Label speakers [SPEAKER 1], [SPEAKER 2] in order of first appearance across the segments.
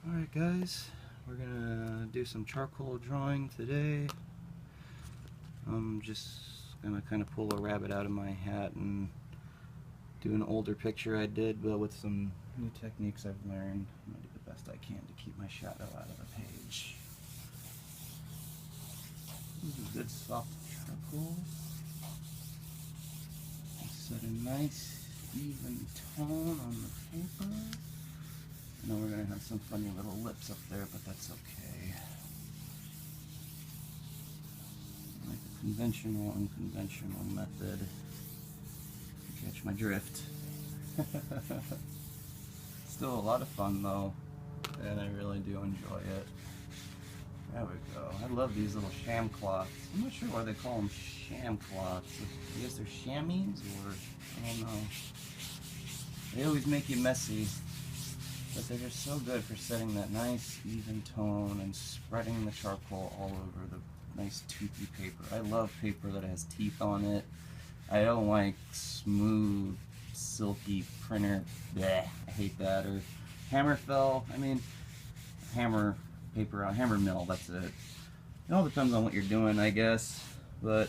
[SPEAKER 1] Alright guys, we're gonna do some charcoal drawing today. I'm just gonna kind of pull a rabbit out of my hat and do an older picture I did, but with some new techniques I've learned. I'm gonna do the best I can to keep my shadow out of the page. This is good soft charcoal. Set a nice even tone on the paper. I know we're going to have some funny little lips up there, but that's okay. Like the conventional, unconventional method. You catch my drift. Still a lot of fun though, and I really do enjoy it. There we go. I love these little sham cloths. I'm not sure why they call them sham cloths. I guess they're chamois, or I don't know. They always make you messy. But they're just so good for setting that nice even tone and spreading the charcoal all over the nice toothy paper. I love paper that has teeth on it. I don't like smooth, silky printer. Bleh, I hate that. Or hammer fell. I mean, hammer paper on hammer mill. That's it. It all depends on what you're doing, I guess. But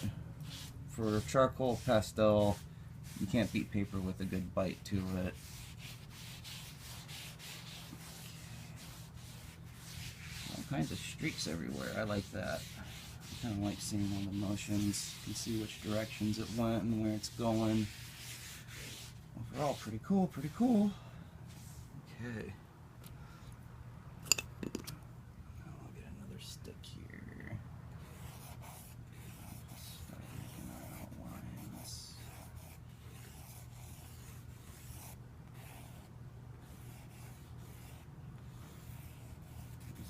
[SPEAKER 1] for charcoal pastel, you can't beat paper with a good bite to it. Kinds of streaks everywhere. I like that. I kind of like seeing all the motions. You can see which directions it went and where it's going. Overall, pretty cool, pretty cool. Okay. Now I'll get another stick here. Start making our outlines.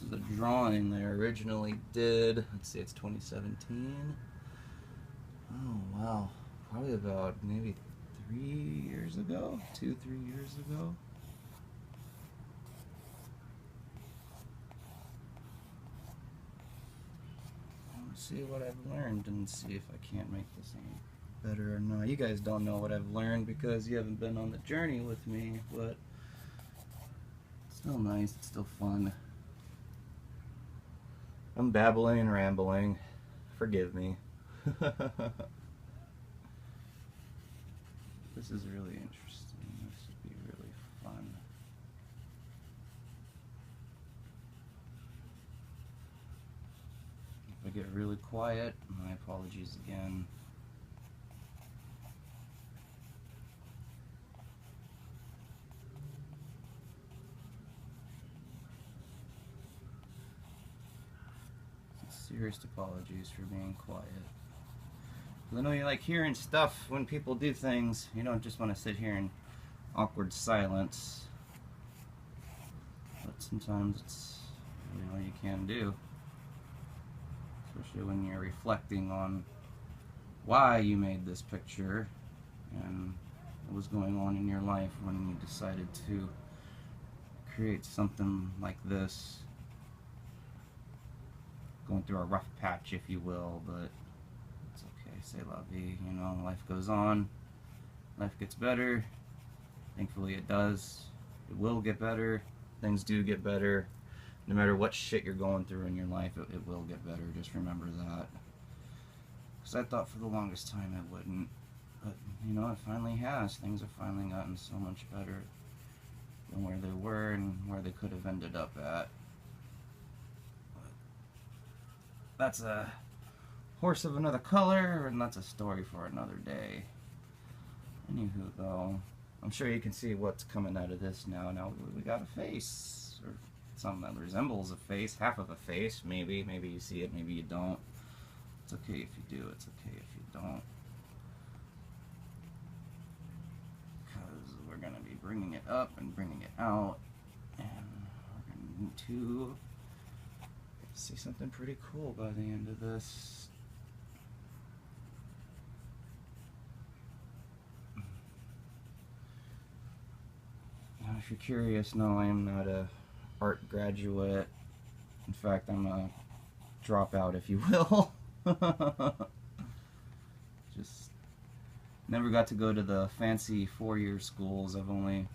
[SPEAKER 1] The drawing I originally did. Let's see, it's 2017. Oh wow, probably about maybe 3 years ago, 2-3 years ago. Let's see what I've learned and see if I can't make this any better or not. You guys don't know what I've learned because you haven't been on the journey with me, but it's still nice, it's still fun. I'm babbling and rambling. Forgive me. This is really interesting. This would be really fun. If I get really quiet, my apologies again. Serious apologies for being quiet. I know you like hearing stuff when people do things. You don't just want to sit here in awkward silence. But sometimes it's really all you can do. Especially when you're reflecting on why you made this picture and what was going on in your life when you decided to create something like this. Going through a rough patch, if you will, but it's okay. C'est la vie, you know, life goes on. Life gets better. Thankfully it does. It will get better. Things do get better. No matter what shit you're going through in your life, it will get better. Just remember that. Because I thought for the longest time it wouldn't. But, you know, it finally has. Things have finally gotten so much better than where they were and where they could have ended up at. That's a horse of another color, and that's a story for another day. Anywho, though, I'm sure you can see what's coming out of this now. Now we got a face, or something that resembles a face, half of a face, maybe. Maybe you see it, maybe you don't. It's okay if you do, it's okay if you don't. Because we're going to be bringing it up and bringing it out, and we're going to see something pretty cool by the end of this. Now, if you're curious, no, I am not a art graduate. In fact, I'm a dropout, if you will. Just never got to go to the fancy four-year schools. I've only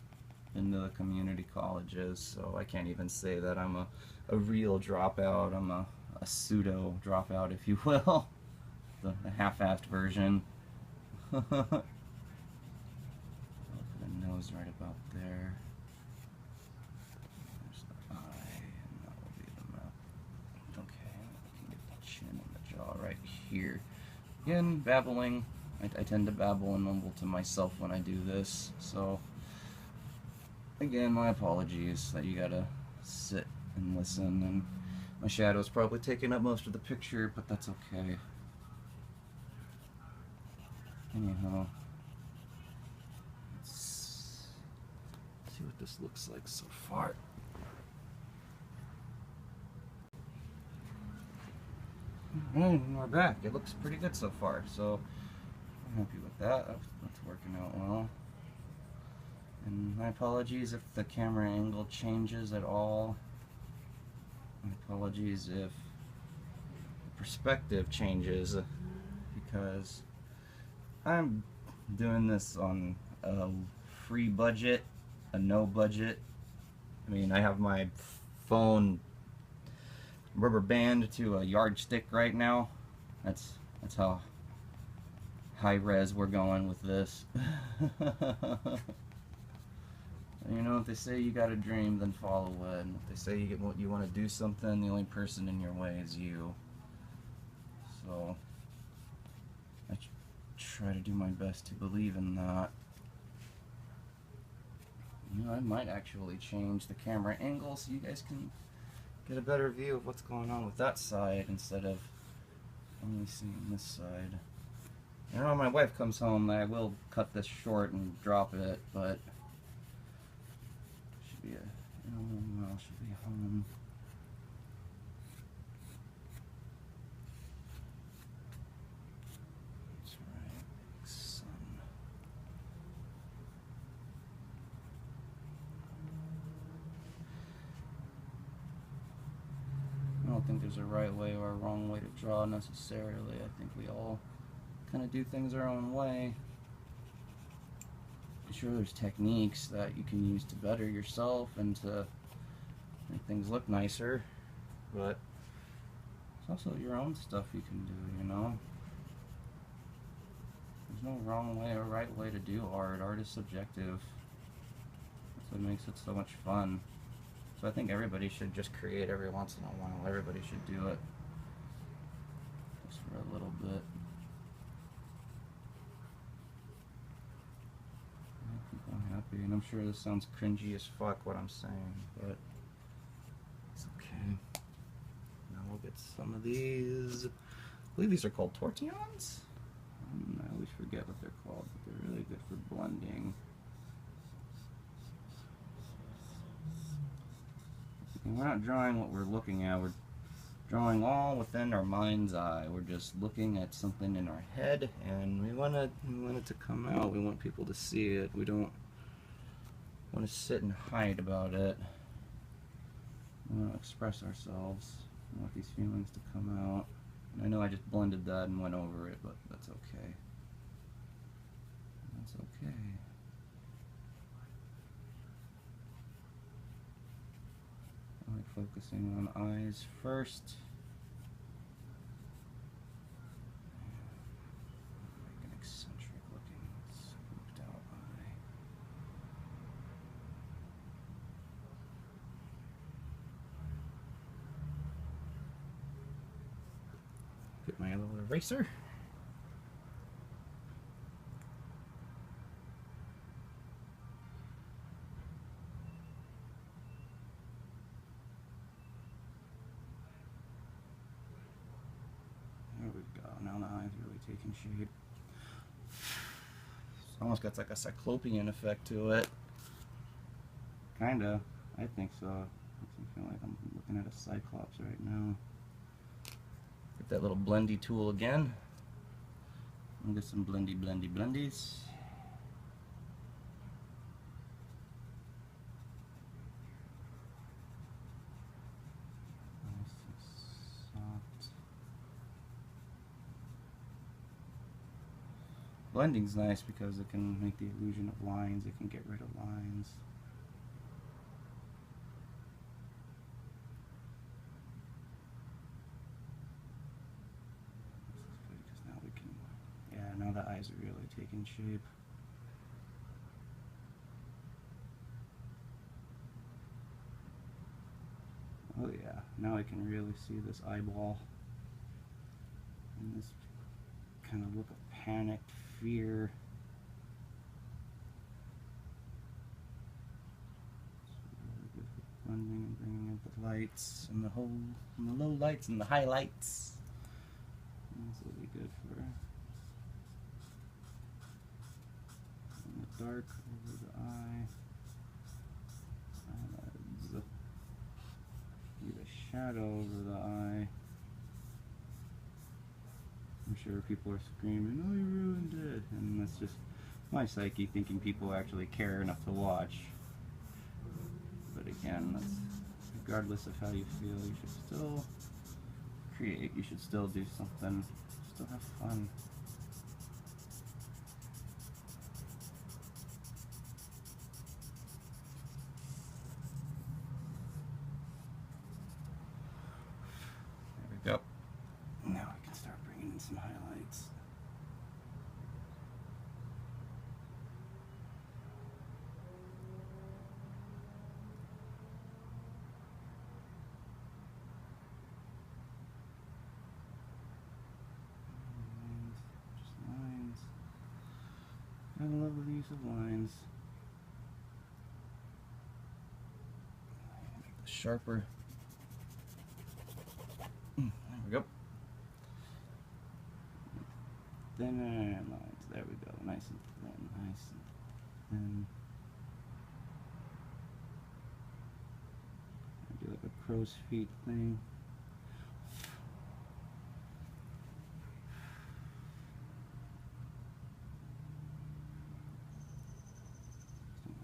[SPEAKER 1] into the community colleges, so I can't even say that I'm a real dropout. I'm a pseudo dropout, if you will. The half-assed version. Look at the nose right about there. There's the eye, and that will be the mouth. Okay, we can get the chin and the jaw right here. Again, babbling. I tend to babble and mumble to myself when I do this, so again, my apologies that you gotta sit and listen, and my shadow's probably taking up most of the picture, but that's okay. Anyhow, let's see what this looks like so far. And we're back. It looks pretty good so far, so I'm happy with that. That's working out well. And my apologies if the camera angle changes at all. My apologies if the perspective changes, because I'm doing this on a free budget, a no budget. I mean, I have my phone rubber band to a yardstick right now. That's how high res we're going with this. You know, if they say you got a dream, then follow it. And if they say you want to do something, the only person in your way is you. So I try to do my best to believe in that. You know, I might actually change the camera angle so you guys can get a better view of what's going on with that side instead of only seeing this side. You know, when my wife comes home, I will cut this short and drop it, but should be should be home. That's right, son. I don't think there's a right way or a wrong way to draw necessarily. I think we all kind of do things our own way. I'm sure there's techniques that you can use to better yourself and to make things look nicer, but it's also your own stuff you can do, you know? There's no wrong way or right way to do art. Art is subjective. That's what makes it so much fun. So I think everybody should just create every once in a while. Everybody should do it. Just for a little bit. I think I'm happy, and I'm sure this sounds cringy as fuck what I'm saying, but it's okay. Now we'll get some of these. I believe these are called tortillons? I always forget what they're called, but they're really good for blending. And we're not drawing what we're looking at, we're drawing all within our mind's eye. We're just looking at something in our head, and we want it to come out. We want people to see it. We don't want to sit and hide about it. We want to express ourselves. We want these feelings to come out. And I know I just blended that and went over it, but that's okay. That's okay. I like focusing on eyes first. Make an eccentric looking, swooped out eye. Get my little eraser. There we go. Now the eye's really taking shape. It's almost got like a cyclopean effect to it. Kinda. I think so. Makes me feel like I'm looking at a cyclops right now. Get that little blendy tool again. And get some blendies. Nice and soft. Blending's nice because it can make the illusion of lines. It can get rid of lines. eyes are really taking shape. Oh yeah, now I can really see this eyeball. And this kind of look of panicked fear. Blending and bringing in the lights and the low lights and the highlights. This will be good for the dark over the eye. Get a shadow over the eye. I'm sure people are screaming, "Oh, you ruined it!" And that's just my psyche thinking people actually care enough to watch. But again, that's, regardless of how you feel, you should still create. You should still do something. Still have fun. There we go. Now I can start bringing in some highlights. I love the use of lines. Sharper. There we go. Thinner lines. There we go. Nice and thin. Nice and thin. Do like a crow's feet thing.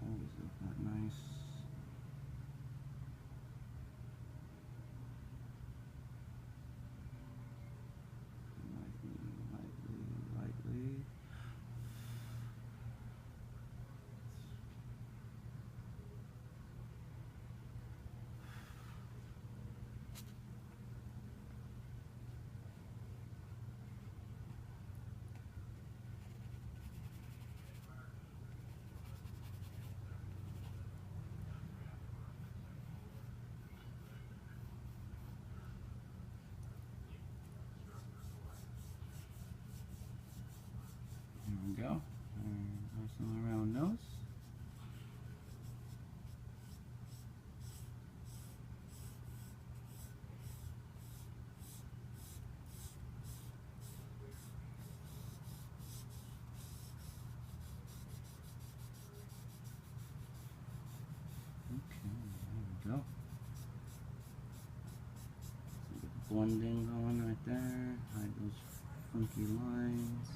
[SPEAKER 1] Always look that nice. Lightly. There we go. Nice little round nose. Okay, there we go. Blending going right there. Hide those funky lines.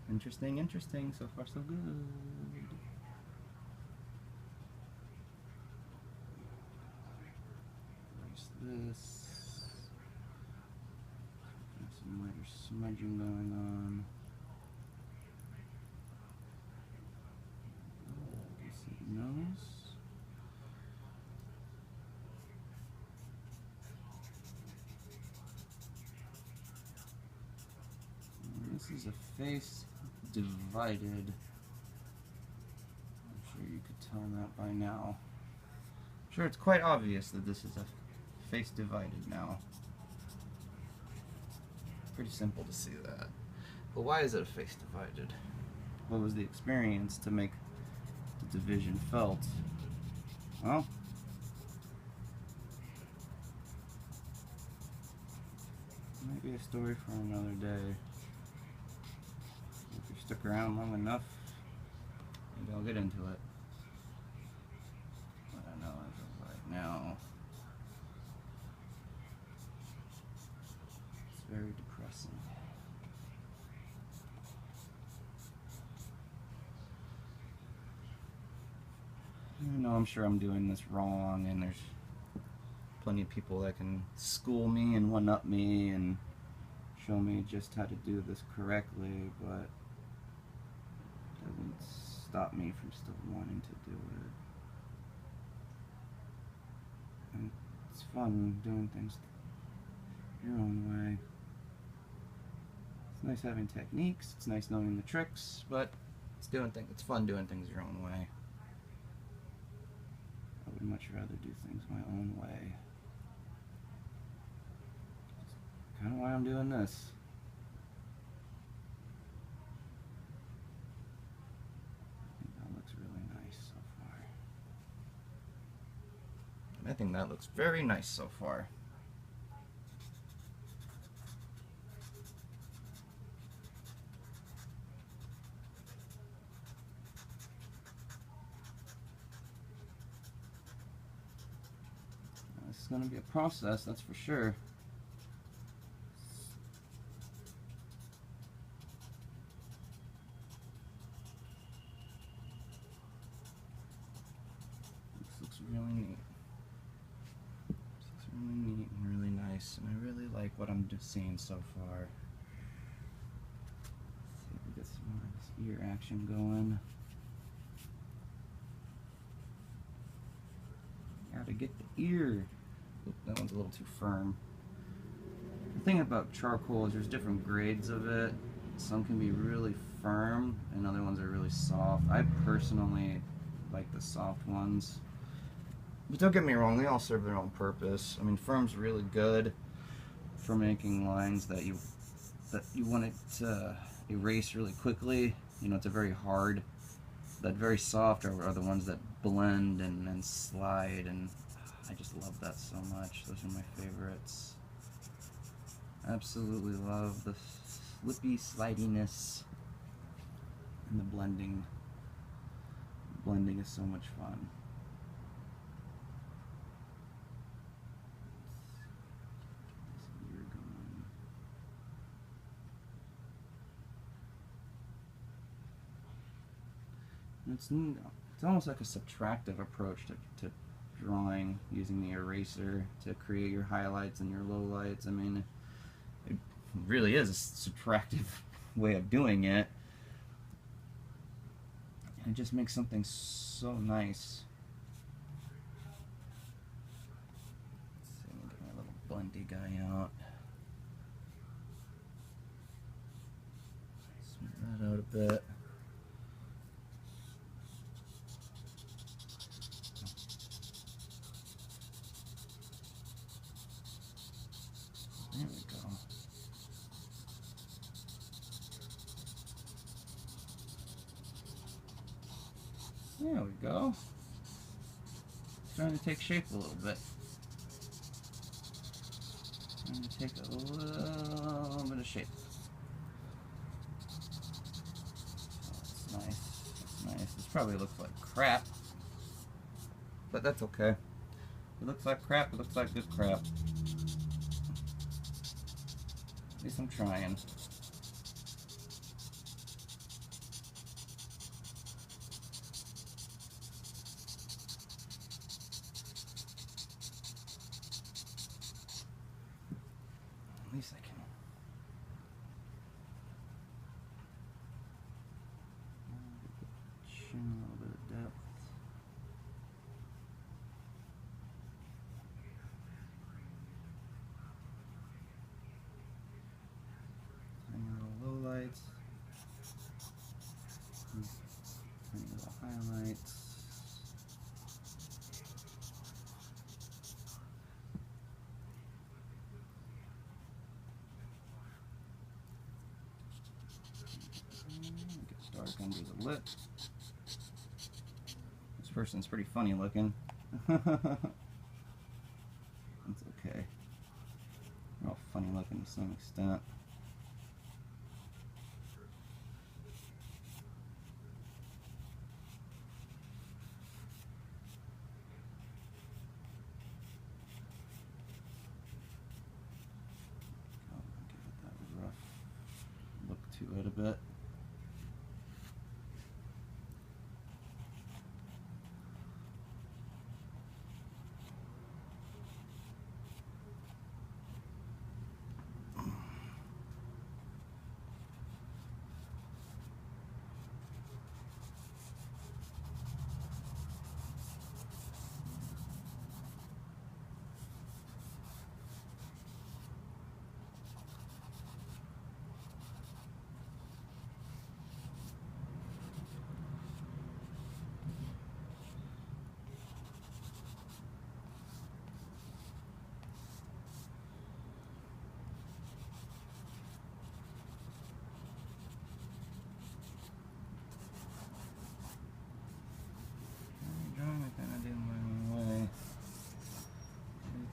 [SPEAKER 1] Interesting, interesting. So far, so good. There's this. There's some lighter smudging going on. Decent nose. This is a face divided. I'm sure you could tell that by now. I'm sure it's quite obvious that this is a face divided now. Pretty simple to see that. But why is it a face divided? What was the experience to make the division felt? Well, might be a story for another day. If you stuck around long enough, maybe I'll get into it. But I know as of right now, it's very depressing. I know I'm sure I'm doing this wrong, and there's plenty of people that can school me and one-up me and show me just how to do this correctly, but it doesn't stop me from still wanting to do it. And it's fun doing things your own way. It's nice having techniques, it's nice knowing the tricks, but it's fun doing things your own way. I would much rather do things my own way. That's kind of why I'm doing this. I think that looks really nice so far. I think that looks very nice so far. This is going to be a process, that's for sure. This looks really neat. This looks really neat and really nice, and I really like what I'm just seeing so far. Let's see if we get some more of this ear action going. Gotta get the ear. Oop, that one's a little too firm. The thing about charcoal is there's different grades of it. Some can be really firm and other ones are really soft. I personally like the soft ones. But don't get me wrong, they all serve their own purpose. I mean, firm's really good for making lines that you want it to erase really quickly. You know, it's a very hard. That very soft are the ones that blend and slide, and I just love that so much. Those are my favorites. Absolutely love the slippy slidiness and the blending. Blending is so much fun. This ear going. It's almost like a subtractive approach to drawing, using the eraser to create your highlights and your lowlights. I mean, it really is a subtractive way of doing it. And it just makes something so nice. Let's see, let me get my little blendy guy out. Smooth that out a bit. There we go. There we go. Starting to take shape a little bit. Starting to take a little bit of shape. So that's nice. That's nice. This probably looks like crap, but that's okay. It looks like crap. It looks like good crap. At least I'm trying. At least I can. Chin, a little bit of depth. Tiny little lowlights. Tiny little highlights. dark under the lip. This person's pretty funny looking. That's okay. They're all funny looking to some extent. Look to it a bit.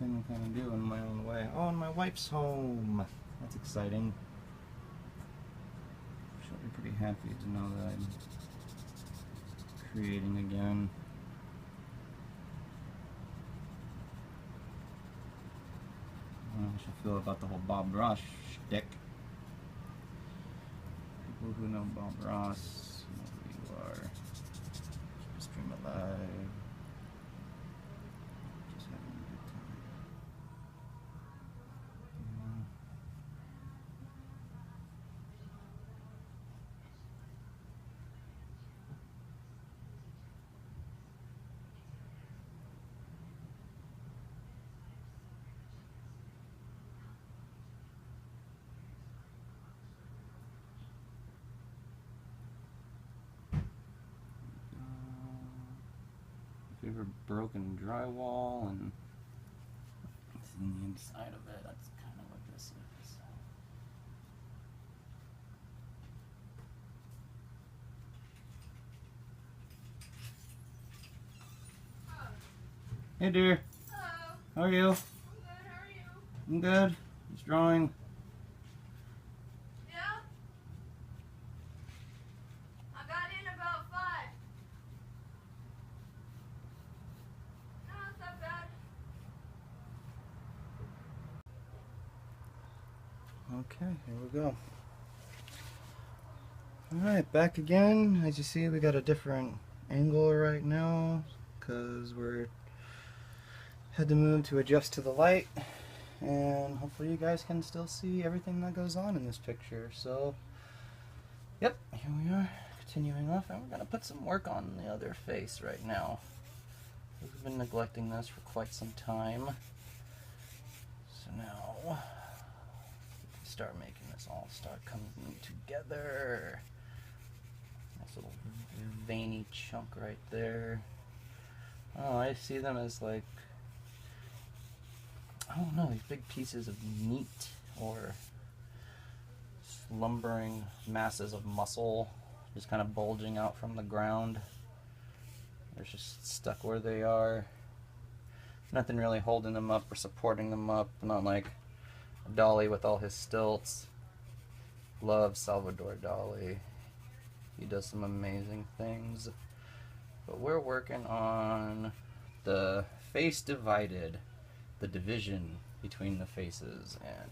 [SPEAKER 1] I'm kind of doing my own way. Oh, and my wife's home. That's exciting. She'll be pretty happy to know that I'm creating again. I don't know how she'll feel about the whole Bob Ross shtick. People who know Bob Ross know who you are. Stream it live. Favorite broken drywall, and it's in the inside of it. That's kind of what this is. Hey dear.
[SPEAKER 2] Hello.
[SPEAKER 1] How are you?
[SPEAKER 2] I'm good. How are you?
[SPEAKER 1] I'm good. Just drawing.
[SPEAKER 2] Yeah? I got in about 5. No, it's not bad.
[SPEAKER 1] Okay, here we go. Alright, back again. As you see, we got a different angle right now because we're had to move to adjust to the light, and hopefully you guys can still see everything that goes on in this picture. So, yep, here we are, continuing off, and we're going to put some work on the other face right now. We've been neglecting this for quite some time. So now, we can start making this all start coming together. Nice little veiny chunk right there. Oh, I see them as like, I don't know, these big pieces of meat or slumbering masses of muscle just kind of bulging out from the ground. They're just stuck where they are. Nothing really holding them up or supporting them up. Not like Dali with all his stilts. Love Salvador Dali. He does some amazing things. But we're working on the face divided. The division between the faces, and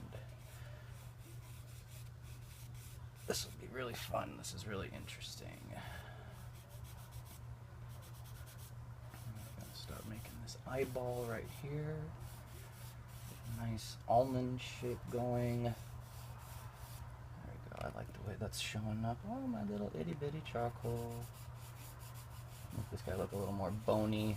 [SPEAKER 1] this will be really fun. This is really interesting. I'm going to start making this eyeball right here. Nice almond shape going. There we go. I like the way that's showing up. Oh, my little itty bitty charcoal. Make this guy look a little more bony.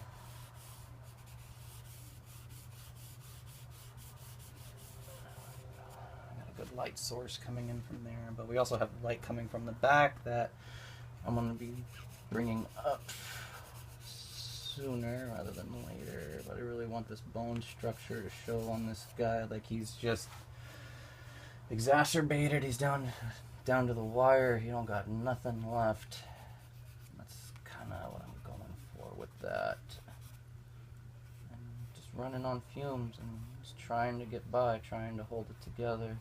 [SPEAKER 1] Good light source coming in from there, but we also have light coming from the back that I'm going to be bringing up sooner rather than later. But I really want this bone structure to show on this guy like he's just exacerbated. He's down down to the wire, you don't got nothing left. That's kind of what I'm going for with that. And just running on fumes and just trying to get by, trying to hold it together.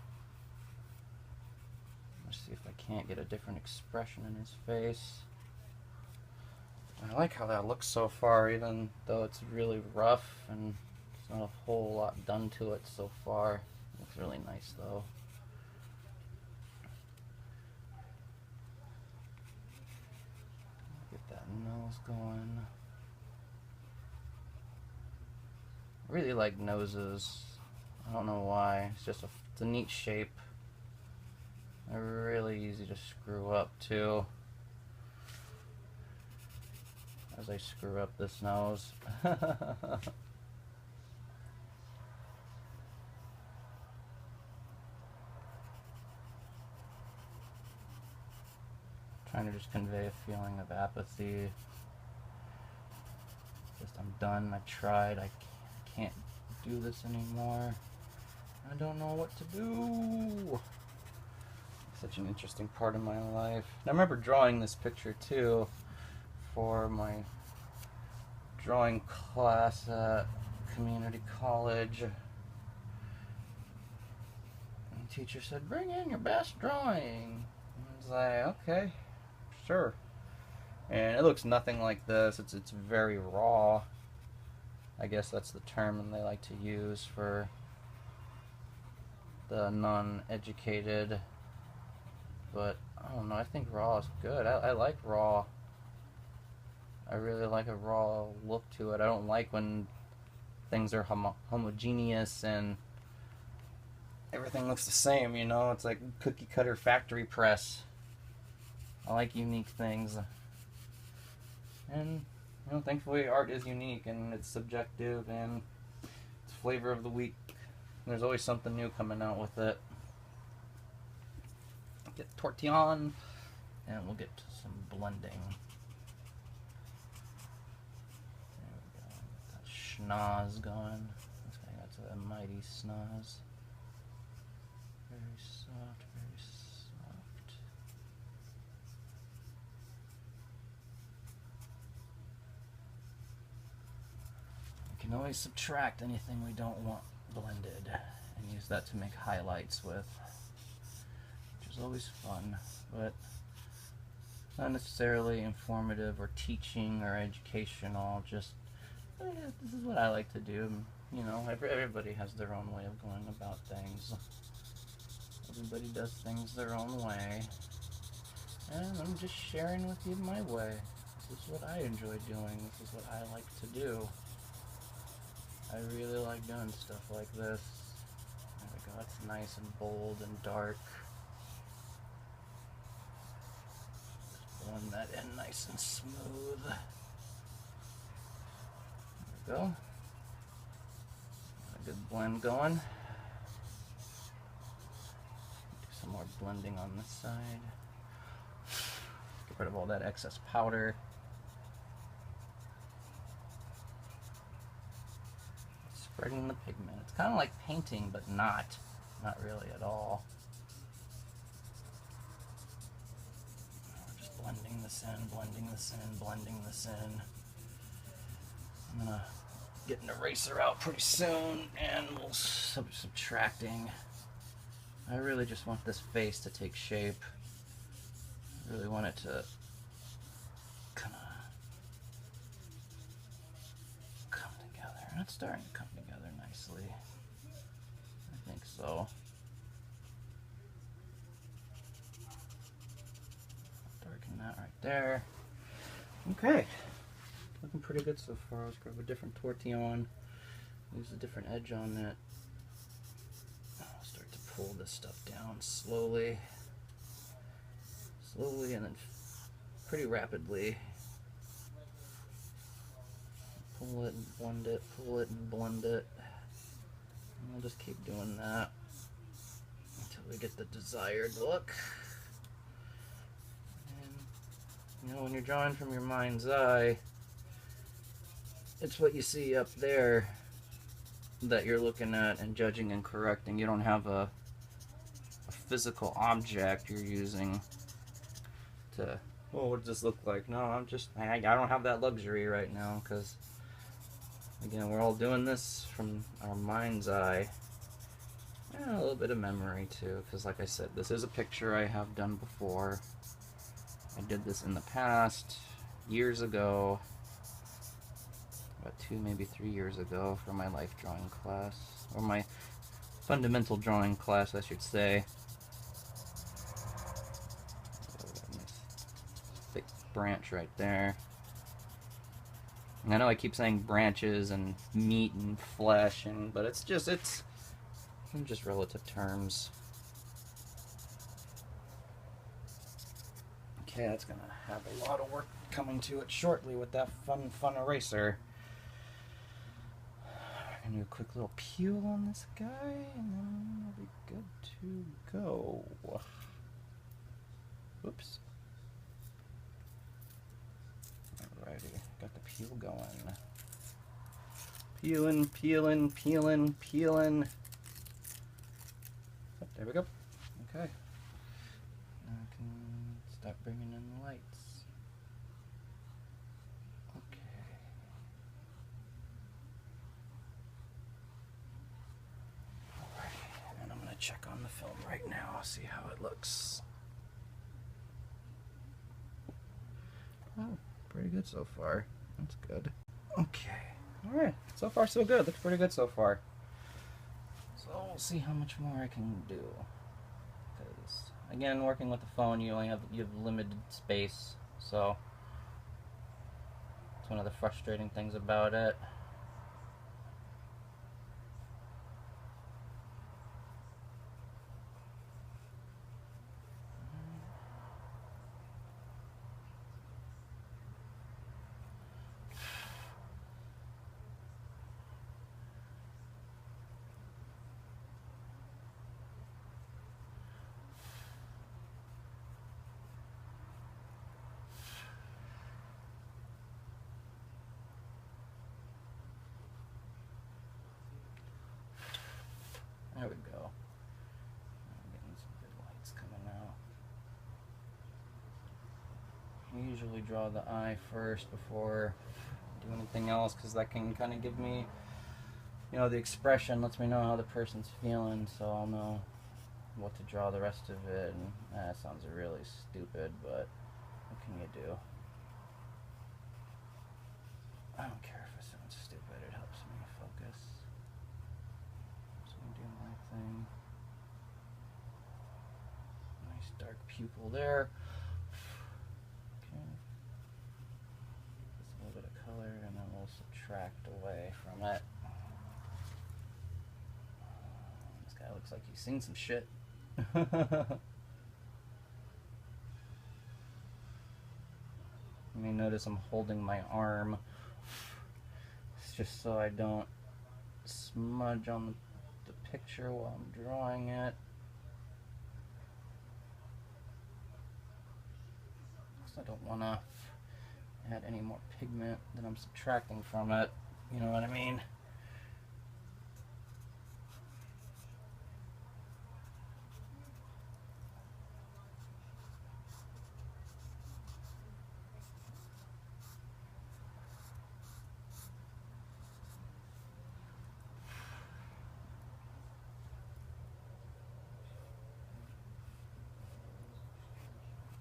[SPEAKER 1] Let's see if I can't get a different expression in his face. I like how that looks so far, even though it's really rough and there's not a whole lot done to it so far. It looks really nice though. Get that nose going. I really like noses. I don't know why. It's a neat shape. They're really easy to screw up too. As I screw up this nose. Trying to just convey a feeling of apathy. Just I'm done, I tried, I can't do this anymore. I don't know what to do. Such an interesting part of my life. I remember drawing this picture too for my drawing class at community college. And the teacher said, bring in your best drawing. And I was like, okay, sure. And it looks nothing like this. It's very raw. I guess that's the term they like to use for the non-educated. But I don't know, I think raw is good. I like raw. I really like a raw look to it. I don't like when things are homogeneous and everything looks the same, you know? It's like cookie cutter factory press. I like unique things. And, you know, thankfully art is unique and it's subjective and it's flavor of the week. There's always something new coming out with it. Get tortillon and we'll get to some blending. There we go. That schnoz going. This guy got a mighty schnoz. Very soft, very soft. We can always subtract anything we don't want blended and use that to make highlights with. Which is always fun, but not necessarily informative or teaching or educational, just this is what I like to do. You know, everybody has their own way of going about things. Everybody does things their own way. And I'm just sharing with you my way. This is what I enjoy doing. This is what I like to do. I really like doing stuff like this. There we go. It's nice and bold and dark. Blend that in nice and smooth. There we go. Got a good blend going. Do some more blending on this side. Get rid of all that excess powder. Spreading the pigment. It's kind of like painting, but not really at all. Blending this in, blending this in, blending this in. I'm gonna get an eraser out pretty soon and we'll subtracting. I really just want this face to take shape. I really want it to kind of come together. And it's starting to come together nicely. I think so. That right there. Okay, looking pretty good so far. Let's grab a different tortillon, use a different edge on it. I'll start to pull this stuff down slowly, and then pretty rapidly. Pull it and blend it, pull it and blend it. And we'll just keep doing that until we get the desired look. You know, when you're drawing from your mind's eye, it's what you see up there that you're looking at and judging and correcting. You don't have a physical object you're using to, well, what does this look like? No, I don't have that luxury right now, because again, we're all doing this from our mind's eye. And a little bit of memory too, because like I said, this is a picture I have done before. I did this in the past, years ago, about 2, maybe 3 years ago, for my life drawing class, or my fundamental drawing class, I should say. Thick branch right there. And I know I keep saying branches and meat and flesh, but it's just relative terms. Okay, that's gonna have a lot of work coming to it shortly with that fun eraser. We're gonna do a quick little peel on this guy, and then we'll be good to go. Oops. Alrighty, got the peel going. Peeling, peeling, peeling, peeling. Oh, there we go. Okay. Now I can start bringing in the lights. Okay. Alright, and I'm going to check on the film right now, see how it looks. Oh, pretty good so far. That's good. Okay. Alright, so far so good. Looks pretty good so far. So we'll see how much more I can do. Because again, working with the phone, you have limited space, so it's one of the frustrating things about it. There we go. I'm getting some good lights coming out. I usually draw the eye first before I do anything else, because that can kind of give me, the expression lets me know how the person's feeling, so I'll know what to draw the rest of it. And that sounds really stupid, but what can you do? I don't care if it sounds stupid, it helps me focus. So I'm doing my thing. Nice dark pupil there. Okay. Just a little bit of color, and then we'll subtract away from it. This guy looks like he's seen some shit. You may notice I'm holding my arm. It's just so I don't smudge on the picture while I'm drawing it. I don't want to add any more pigment than I'm subtracting from it. You know what I mean?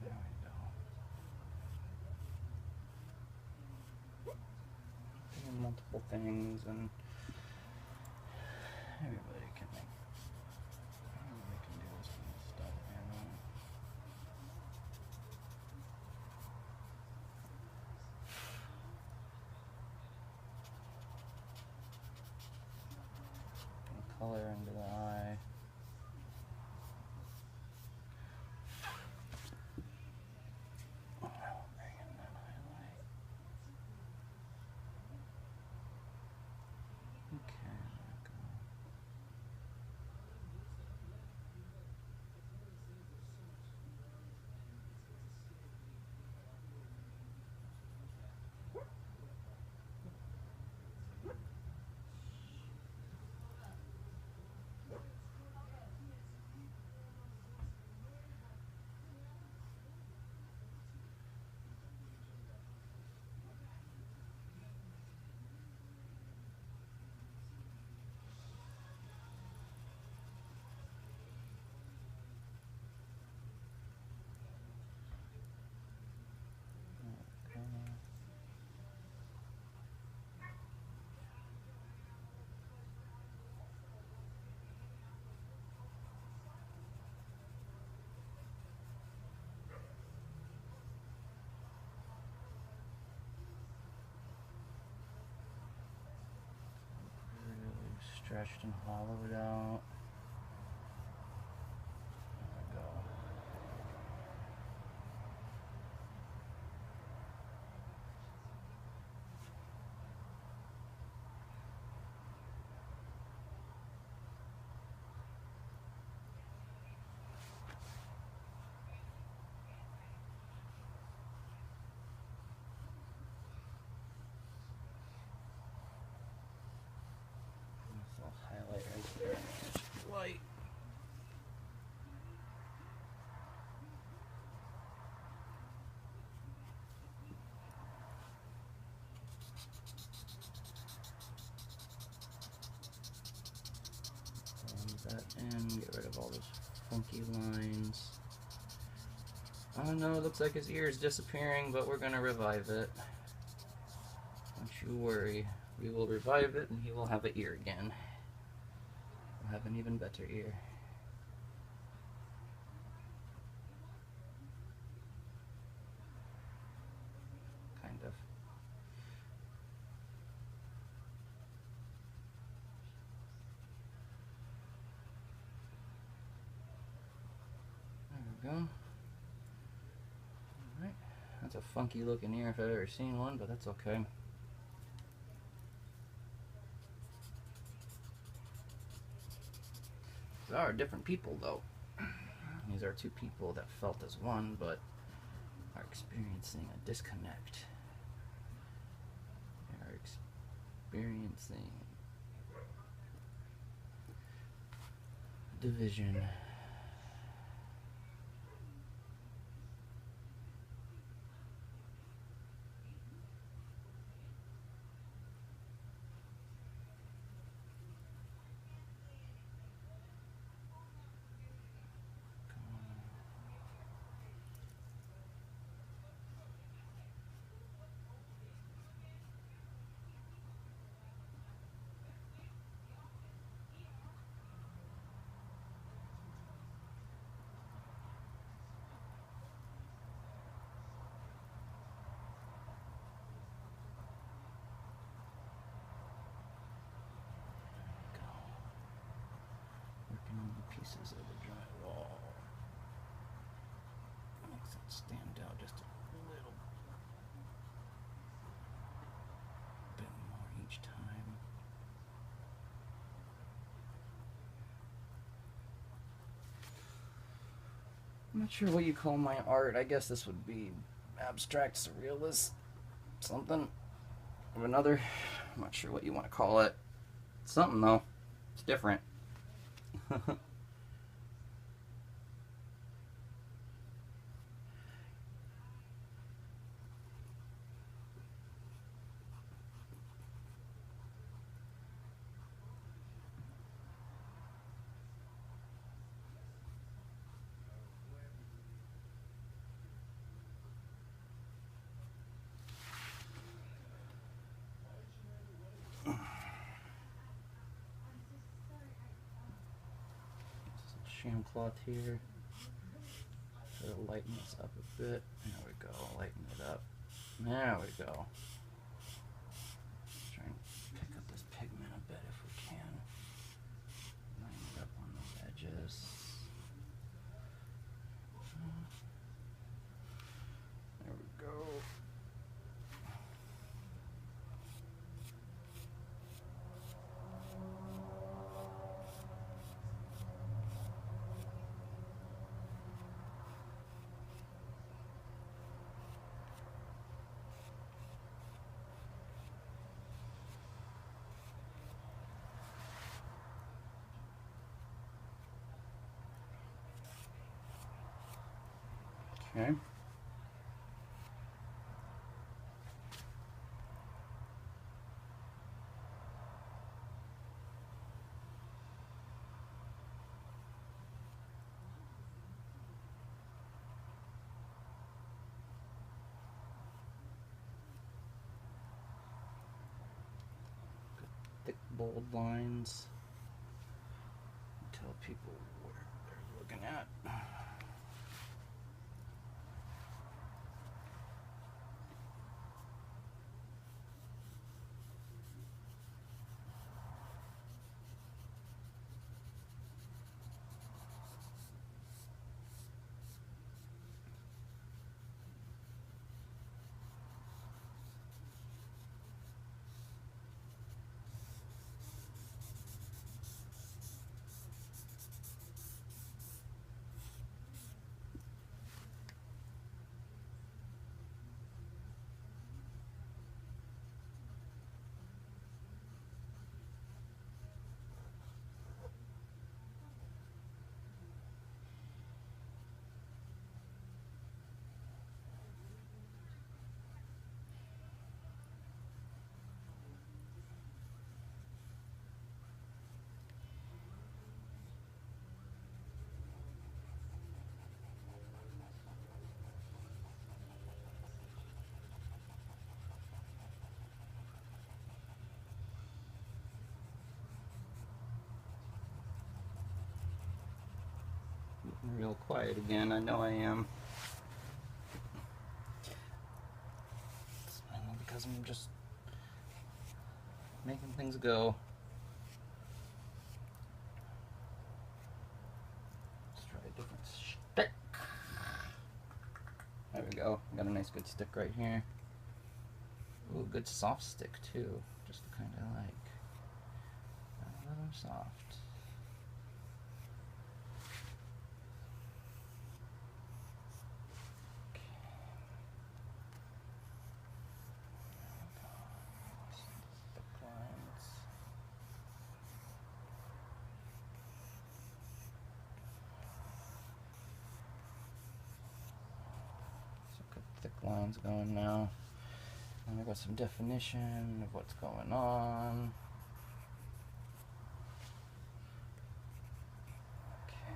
[SPEAKER 1] There we go. Doing multiple things, and everybody can do this kind of stuff, color into the eye. Bring in that highlight. Okay, there we go. stretched and hollowed out. There we go. This little highlight right there. Light. That in, get rid of all those funky lines. Oh no, it looks like his ear is disappearing, but we're gonna revive it. Don't you worry. We will revive it and he will have an ear again. We'll have an even better ear. Kind of. There we go. Alright. That's a funky looking ear if I've ever seen one, but that's okay. They are different people though. These are two people that felt as one, but are experiencing a disconnect. They are experiencing division. Pieces of the drywall. Makes it stand out just a little bit more each time. I'm not sure what you call my art. I guess this would be abstract surrealist, something of another. I'm not sure what you want to call it. Something though. It's different. Sham cloth here. Try to lighten this up a bit. There we go. Lighten it up. There we go. Try and pick up this pigment a bit if we can. Line it up on those edges. There we go. Okay. Thick, bold lines. Tell people where they're looking at. real quiet again. I know I am. It's mainly because I'm just making things go. Let's try a different stick. There we go. Got a nice good stick right here. Ooh, good soft stick too. Just the kind I like. A little soft. Thick lines going now. And I got some definition of what's going on. Okay.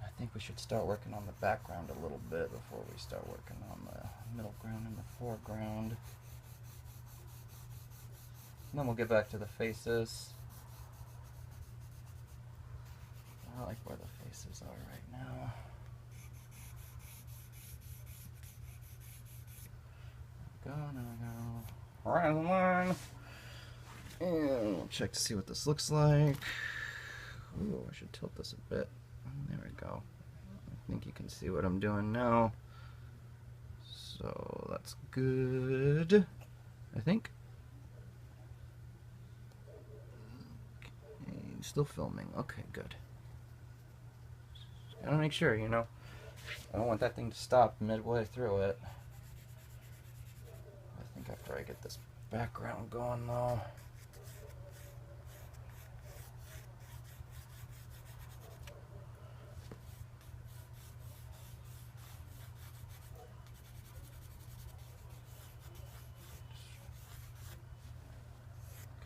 [SPEAKER 1] I think we should start working on the background a little bit before we start working on the middle ground and the foreground. And then we'll get back to the faces. I like where the faces are right now. Gonna go horizon line, and we'll check to see what this looks like. Ooh, I should tilt this a bit. There we go. I think you can see what I'm doing now. So that's good, I think. Okay, still filming. Okay, good. Just gotta make sure, you know. I don't want that thing to stop midway through it. I think after I get this background going though.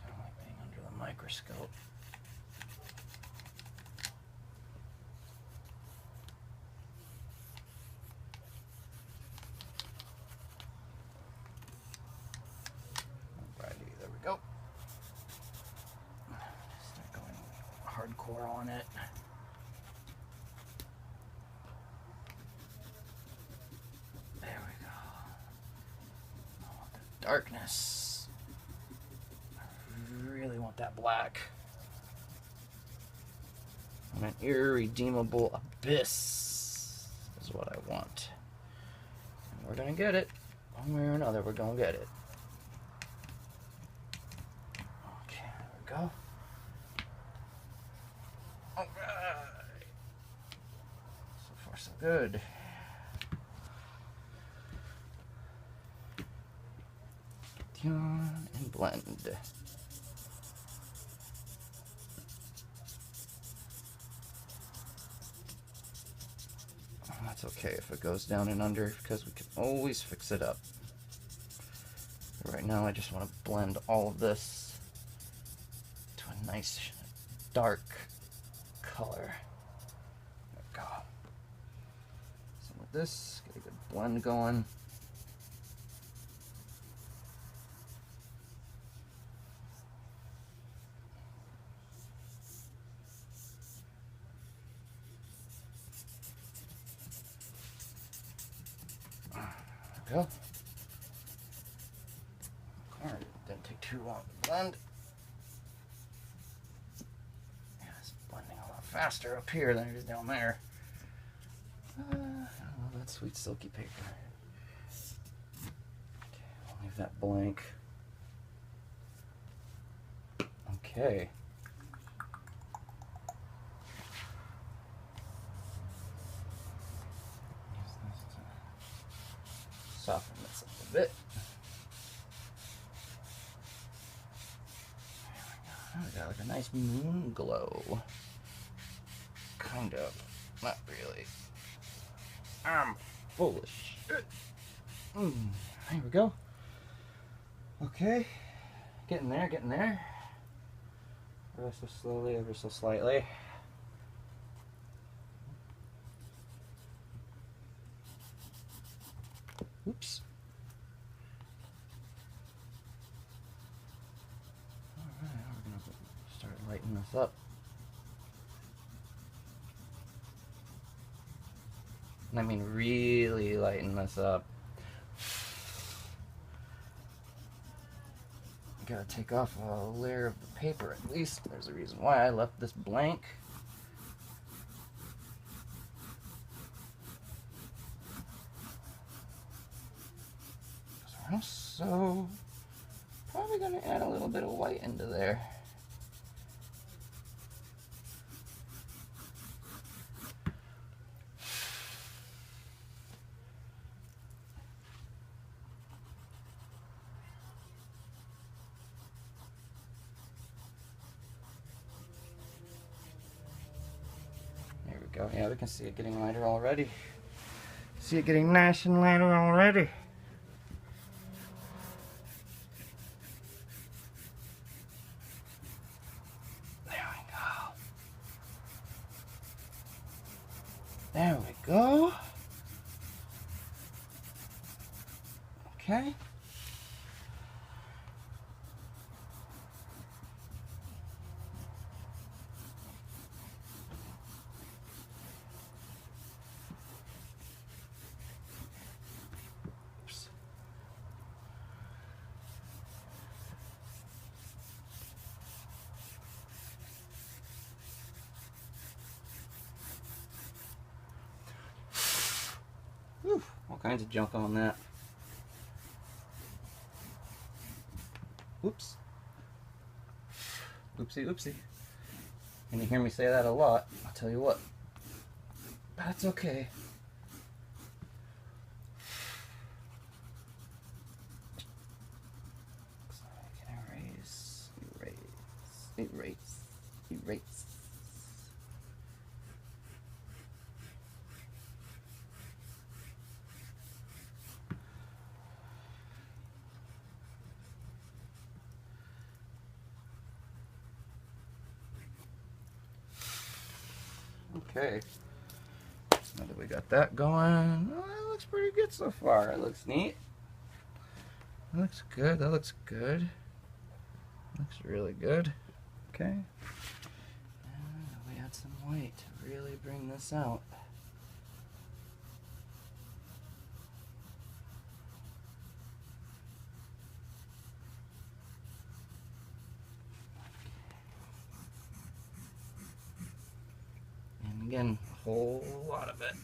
[SPEAKER 1] Kind of like being under the microscope. There we go. Start going hardcore on it. There we go. I want the darkness. I really want that black. And an irredeemable abyss is what I want. And we're gonna get it. One way or another, we're gonna get it. Okay, there we go. Alright. So far, so good. Tune and blend. That's okay if it goes down and under because we can always fix it up. Right now I just want to blend all of this to a nice dark color. There we go. So with this, get a good blend going. There we go. Didn't take too long to blend. Yeah, it's blending a lot faster up here than it is down there. I love that sweet silky paper. Okay, I'll leave that blank. Okay. Use this to soften this up a bit. We got like a nice moon glow. Kind of. Not really. I'm full of shit. There we go. Okay. Getting there, getting there. Ever so slowly, ever so slightly. Oops. Alright, we're gonna start lighting this up. And I mean really lighten this up. Gotta take off a layer of the paper at least. There's a reason why I left this blank. We're also probably gonna add a little bit of white into there. There we go. Yeah, we can see it getting lighter already. See it getting nice and lighter already. There we go. There we go. Okay. Oops. Whew, all kinds of junk on that. Oops. Oopsie, oopsie. And you hear me say that a lot, I'll tell you what. That's okay. Looks like I can erase, erase. Okay, now that we got that going, oh, that looks pretty good so far. It looks neat. That looks good. That looks good. Looks really good. Okay. And we add some white to really bring this out. And again, a whole lot of it.